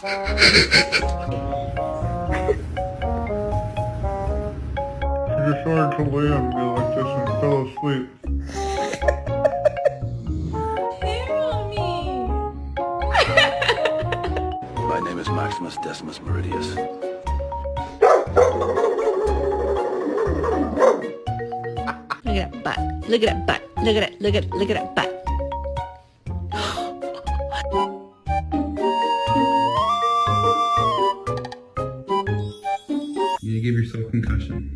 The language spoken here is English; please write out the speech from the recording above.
She just started to lay on me like this and fell asleep. Hey, mommy. My name is Maximus Decimus Meridius. Look at that butt. Look at that butt. Look at it. Look at that butt. You give yourself concussion.